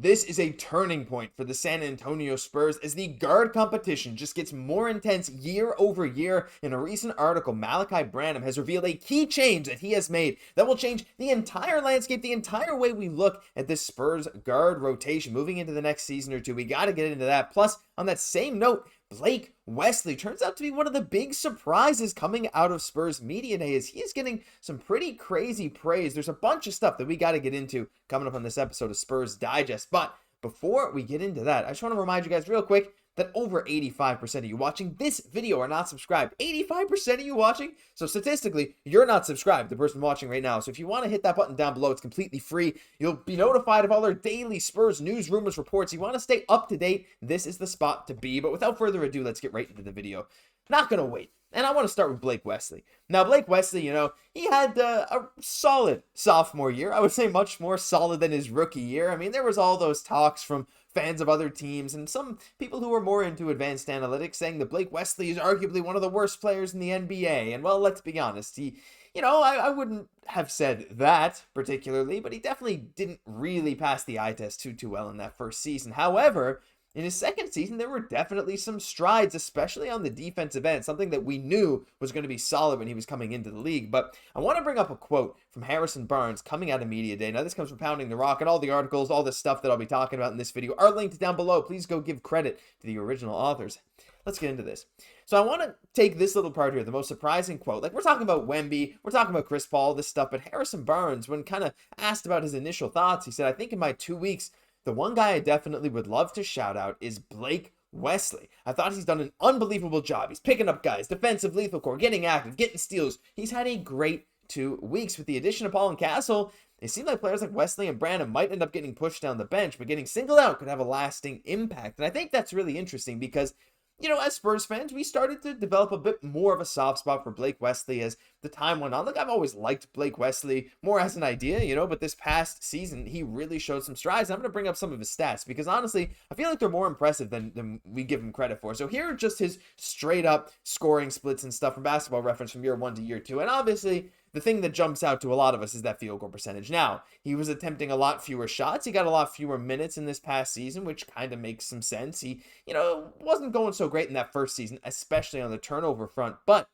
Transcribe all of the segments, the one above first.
This is a turning point for the San Antonio Spurs as the guard competition just gets more intense year over year. In a recent article, Malaki Branham has revealed a key change that he has made that will change the entire landscape, the entire way we look at this Spurs guard rotation moving into the next season or two. We got to get into that. Plus, on that same note, Blake Wesley turns out to be one of the big surprises coming out of Spurs Media Day as he is getting some pretty crazy praise. There's a bunch of stuff that we got to get into coming up on this episode of Spurs Digest. But before we get into that, I just want to remind you guys real quick that over 85% of you watching this video are not subscribed. 85% of you watching? So statistically, you're not subscribed, the person watching right now. So if you want to hit that button down below, it's completely free. You'll be notified of all our daily Spurs news, rumors, reports. You want to stay up to date, this is the spot to be. But without further ado, let's get right into the video. Not going to wait. And I want to start with Blake Wesley. Now, Blake Wesley, he had a solid sophomore year. I would say much more solid than his rookie year. I mean, there was all those talks from fans of other teams and some people who were more into advanced analytics saying that Blake Wesley is arguably one of the worst players in the NBA. And, well, let's be honest. I wouldn't have said that particularly, but he definitely didn't really pass the eye test too well in that first season. However, in his second season, there were definitely some strides, especially on the defensive end, something that we knew was going to be solid when he was coming into the league. But I want to bring up a quote from Harrison Barnes coming out of Media Day. Now, this comes from Pounding the Rock, and all the articles, all this stuff that I'll be talking about in this video are linked down below. Please go give credit to the original authors. Let's get into this. So I want to take this little part here, the most surprising quote. Like, we're talking about Wemby, we're talking about Chris Paul, this stuff, but Harrison Barnes, when kind of asked about his initial thoughts, he said, I think in my 2 weeks, the one guy I definitely would love to shout out is Blake Wesley. I thought he's done an unbelievable job. He's picking up guys, defensive lethal core, getting active, getting steals. He's had a great 2 weeks. With the addition of Paul and Castle, it seemed like players like Wesley and Branham might end up getting pushed down the bench, but getting singled out could have a lasting impact. And I think that's really interesting because, as Spurs fans, we started to develop a bit more of a soft spot for Blake Wesley as the time went on. Look, I've always liked Blake Wesley more as an idea, but this past season, he really showed some strides. And I'm going to bring up some of his stats because, honestly, I feel like they're more impressive than we give him credit for. So here are just his straight-up scoring splits and stuff from Basketball Reference from year 1 to year 2. And obviously, the thing that jumps out to a lot of us is that field goal percentage. Now, he was attempting a lot fewer shots. He got a lot fewer minutes in this past season, which kind of makes some sense. He, wasn't going so great in that first season, especially on the turnover front. But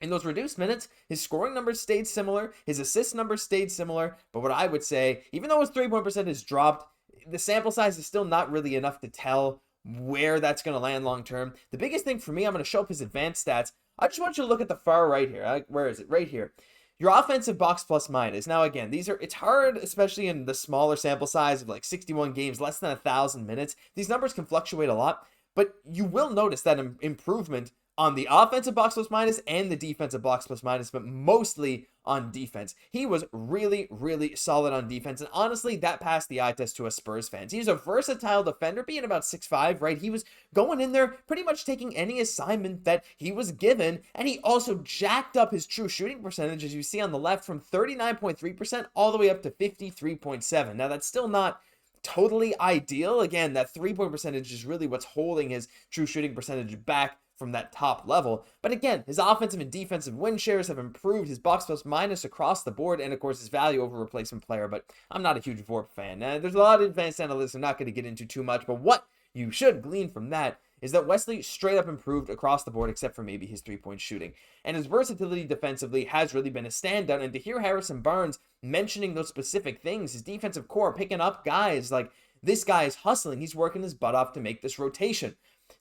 in those reduced minutes, his scoring numbers stayed similar. His assist numbers stayed similar. But what I would say, even though his three-point percentage dropped, the sample size is still not really enough to tell where that's going to land long term. The biggest thing for me, I'm going to show up his advanced stats. I just want you to look at the far right here. Where is it? Right here. Your offensive box plus minus. Now, again, it's hard, especially in the smaller sample size of like 61 games, less than 1,000 minutes. These numbers can fluctuate a lot, but you will notice that improvement on the offensive box plus minus and the defensive box plus minus, but mostly on defense. He was really, really solid on defense, and honestly, that passed the eye test to us Spurs fans. He's a versatile defender, being about 6'5", right? He was going in there, pretty much taking any assignment that he was given, and he also jacked up his true shooting percentage, as you see on the left, from 39.3% all the way up to 53.7%. Now, that's still not totally ideal. Again, that three-point percentage is really what's holding his true shooting percentage back from that top level. But again, his offensive and defensive win shares have improved, his box plus minus across the board, and of course his value over replacement player. But I'm not a huge Vorp fan. There's a lot of advanced analytics I'm not going to get into too much, but what you should glean from that is that Wesley straight up improved across the board, except for maybe his three-point shooting. And his versatility defensively has really been a standout. And to hear Harrison Barnes mentioning those specific things, his defensive core picking up guys like, this guy is hustling, he's working his butt off to make this rotation.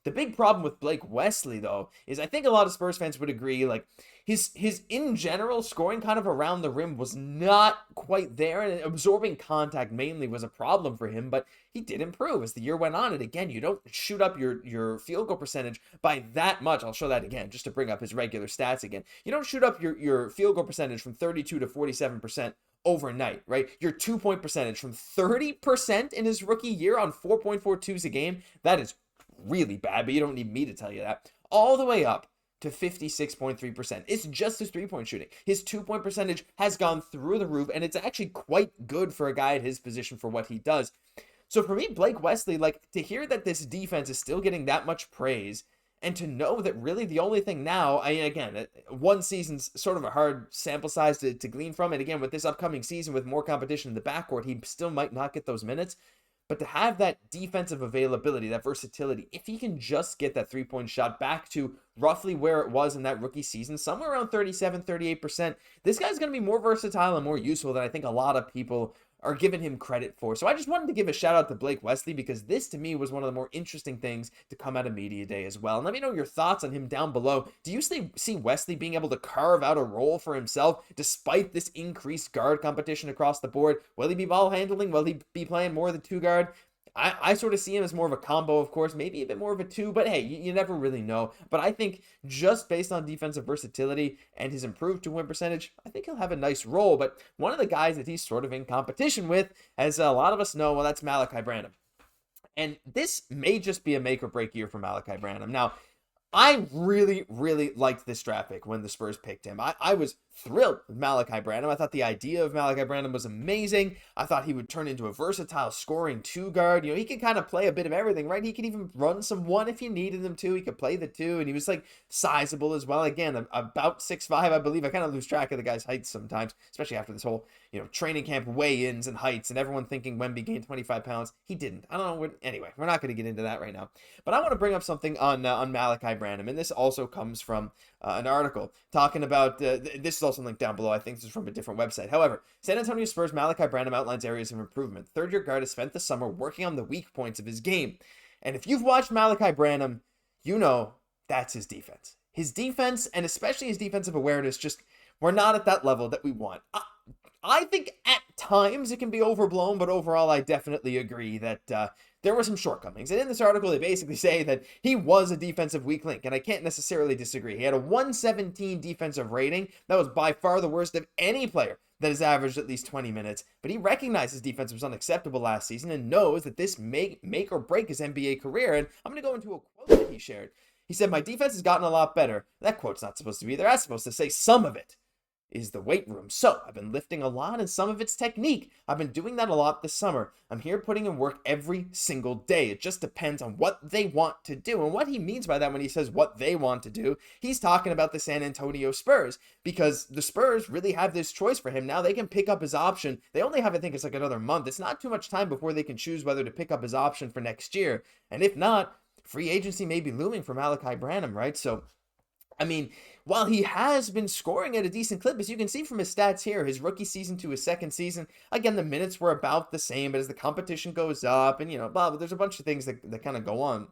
The big problem with Blake Wesley, though, is I think a lot of Spurs fans would agree, like, his in general scoring kind of around the rim was not quite there, and absorbing contact mainly was a problem for him, but he did improve as the year went on. And again, you don't shoot up your field goal percentage by that much. I'll show that again, just to bring up his regular stats again. You don't shoot up your field goal percentage from 32 to 47% overnight, right? Your 2-point percentage from 30% in his rookie year on 4.42s a game, that is really bad, but you don't need me to tell you that, all the way up to 56.3%. It's just his three-point shooting. His 2-point percentage has gone through the roof, and it's actually quite good for a guy at his position for what he does. So for me, Blake Wesley, like, to hear that this defense is still getting that much praise, and to know that really the only thing now, again, one season's sort of a hard sample size to glean from, and again, with this upcoming season with more competition in the backcourt, he still might not get those minutes. But to have that defensive availability, that versatility, if he can just get that three-point shot back to roughly where it was in that rookie season, somewhere around 37-38%, this guy's going to be more versatile and more useful than I think a lot of people are giving him credit for. So I just wanted to give a shout out to Blake Wesley, because this to me was one of the more interesting things to come out of Media Day as well. And let me know your thoughts on him down below. Do you see Wesley being able to carve out a role for himself despite this increased guard competition across the board? Will he be ball handling? Will he be playing more of the two guard? I sort of see him as more of a combo, of course, maybe a bit more of a two, but hey, you never really know. But I think just based on defensive versatility and his improved two-win percentage, I think he'll have a nice role. But one of the guys that he's sort of in competition with, as a lot of us know, well, that's Malaki Branham. And this may just be a make or break year for Malaki Branham. Now, I really, really liked this draft pick when the Spurs picked him. I was thrilled with Malaki Branham. I thought the idea of Malaki Branham was amazing. I thought he would turn into a versatile scoring two guard. He could kind of play a bit of everything, right? He could even run some one if you needed him to. He could play the two, and he was like sizable as well. Again, about 6'5", I believe. I kind of lose track of the guy's height sometimes, especially after this whole training camp weigh-ins and heights, and everyone thinking Wemby gained 25 pounds. He didn't. I don't know. Anyway, we're not going to get into that right now. But I want to bring up something on Malaki Branham, and this also comes from an article talking about, this is also linked down below. I think this is from a different website. However, San Antonio Spurs Malaki Branham outlines areas of improvement. Third-year guard has spent the summer working on the weak points of his game. And if you've watched Malaki Branham, you know that's his defense. His defense, and especially his defensive awareness, just, we're not at that level that we want. I think at times it can be overblown, but overall I definitely agree that there were some shortcomings. And in this article, they basically say that he was a defensive weak link, and I can't necessarily disagree. He had a 117 defensive rating. That was by far the worst of any player that has averaged at least 20 minutes. But he recognized his defense was unacceptable last season and knows that this may make or break his NBA career. And I'm going to go into a quote that he shared. He said, "My defense has gotten a lot better." That quote's not supposed to be there. That's supposed to say some of it is the weight room. So I've been lifting a lot, and some of it's technique. I've been doing that a lot this summer. I'm here putting in work every single day. It just depends on what they want to do. And what he means by that when he says what they want to do, he's talking about the San Antonio Spurs, because the Spurs really have this choice for him now. They can pick up his option. They only have, I think it's like another month. It's not too much time before they can choose whether to pick up his option for next year. And if not, free agency may be looming for Malaki Branham, right? So I mean, while he has been scoring at a decent clip, as you can see from his stats here, his rookie season to his second season, again, the minutes were about the same, but as the competition goes up and, blah, there's a bunch of things that kind of go on.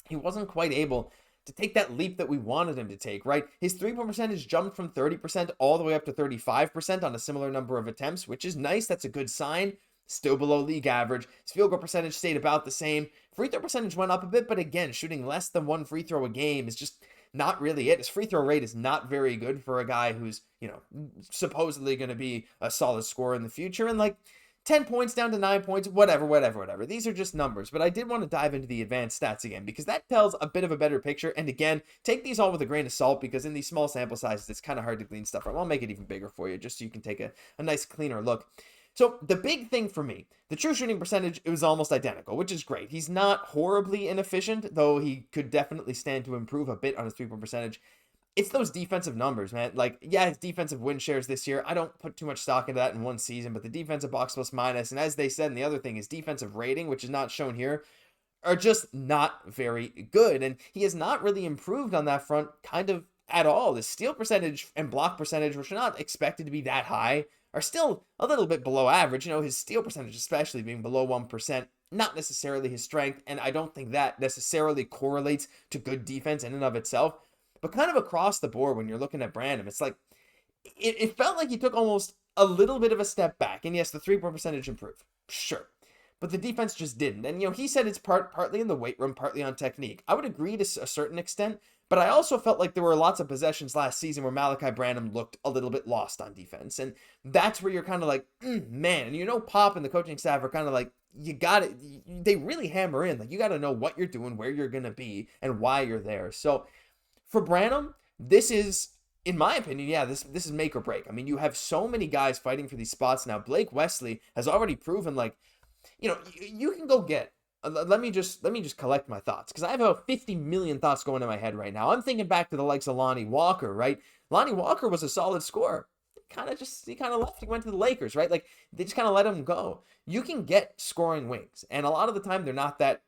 He wasn't quite able to take that leap that we wanted him to take, right? His three-point percentage jumped from 30% all the way up to 35% on a similar number of attempts, which is nice. That's a good sign. Still below league average. His field goal percentage stayed about the same. Free throw percentage went up a bit, but again, shooting less than one free throw a game is just not really it. His free throw rate is not very good for a guy who's, supposedly going to be a solid scorer in the future. And 10 points down to 9 points, whatever. These are just numbers. But I did want to dive into the advanced stats again, because that tells a bit of a better picture. And again, take these all with a grain of salt, because in these small sample sizes, it's kind of hard to glean stuff from. I'll make it even bigger for you, just so you can take a nice, cleaner look. So the big thing for me, the true shooting percentage, it was almost identical, which is great. He's not horribly inefficient, though he could definitely stand to improve a bit on his three-point percentage. It's those defensive numbers, man. His defensive win shares this year, I don't put too much stock into that in one season, but the defensive box plus minus, and as they said, and the other thing is defensive rating, which is not shown here, are just not very good. And he has not really improved on that front kind of at all. His steal percentage and block percentage, which are not expected to be that high, are still a little bit below average. His steal percentage especially being below 1%, not necessarily his strength, and I don't think that necessarily correlates to good defense in and of itself. But kind of across the board, when you're looking at Branham, it's it felt like he took almost a little bit of a step back. And yes, the three-point percentage improved, sure, but the defense just didn't. And he said it's partly in the weight room, partly on technique. I would agree to a certain extent, but I also felt like there were lots of possessions last season where Malaki Branham looked a little bit lost on defense. And that's where you're kind of like, man. And Pop and the coaching staff are kind of like, you got it. They really hammer in. You got to know what you're doing, where you're going to be, and why you're there. So for Branham, this is, in my opinion, this is make or break. I mean, you have so many guys fighting for these spots now. Blake Wesley has already proven, you can go get. Let me just collect my thoughts, because I have about 50 million thoughts going in my head right now. I'm thinking back to the likes of Lonnie Walker, right? Lonnie Walker was a solid scorer. he kind of left. He went to the Lakers, right? Like they just kind of let him go. You can get scoring wings, and a lot of the time they're not that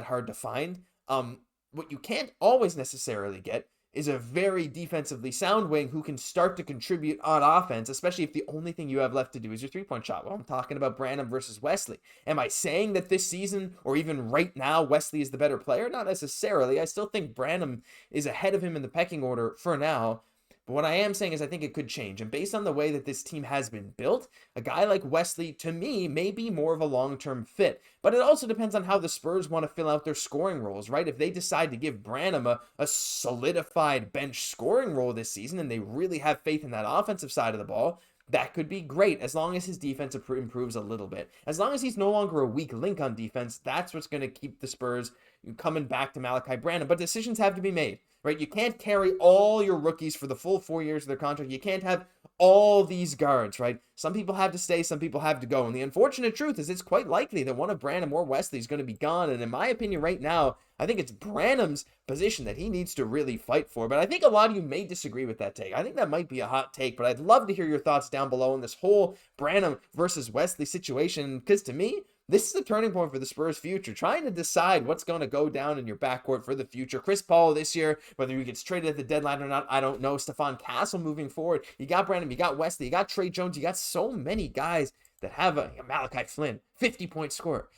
hard to find. What you can't always necessarily get is a very defensively sound wing who can start to contribute on offense, especially if the only thing you have left to do is your three-point shot. Well, I'm talking about Branham versus Wesley. Am I saying that this season, or even right now, Wesley is the better player? Not necessarily. I still think Branham is ahead of him in the pecking order for now. But what I am saying is I think it could change. And based on the way that this team has been built, a guy like Wesley, to me, may be more of a long-term fit. But it also depends on how the Spurs want to fill out their scoring roles, right? If they decide to give Branham a solidified bench scoring role this season, and they really have faith in that offensive side of the ball, that could be great as long as his defense improves a little bit. As long as he's no longer a weak link on defense, that's what's going to keep the Spurs coming back to Malaki Branham. But decisions have to be made, right? You can't carry all your rookies for the full 4 years of their contract. You can't have all these guards, right? Some people have to stay, some people have to go. And the unfortunate truth is it's quite likely that one of Branham or Wesley is going to be gone. And in my opinion right now, I think it's Branham's position that he needs to really fight for. But I think a lot of you may disagree with that take. I think that might be a hot take, but I'd love to hear your thoughts down below on this whole Branham versus Wesley situation. Because to me, this is a turning point for the Spurs' future, trying to decide what's going to go down in your backcourt for the future. Chris Paul this year, whether he gets traded at the deadline or not, I don't know. Stephon Castle moving forward. You got Branham, you got Wesley, you got Tre Jones, you got so many guys that have a Malachi Flynn, 50-point scorer.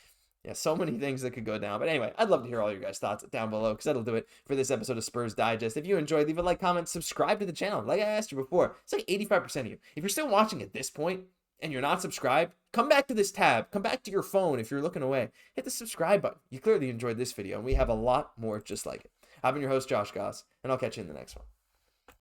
Yeah, so many things that could go down. But anyway, I'd love to hear all your guys' thoughts down below, because that'll do it for this episode of Spurs Digest. If you enjoyed, leave a like, comment, subscribe to the channel. Like I asked you before, it's like 85% of you. If you're still watching at this point and you're not subscribed, come back to this tab. Come back to your phone if you're looking away. Hit the subscribe button. You clearly enjoyed this video, and we have a lot more just like it. I've been your host, Josh Gosse, and I'll catch you in the next one.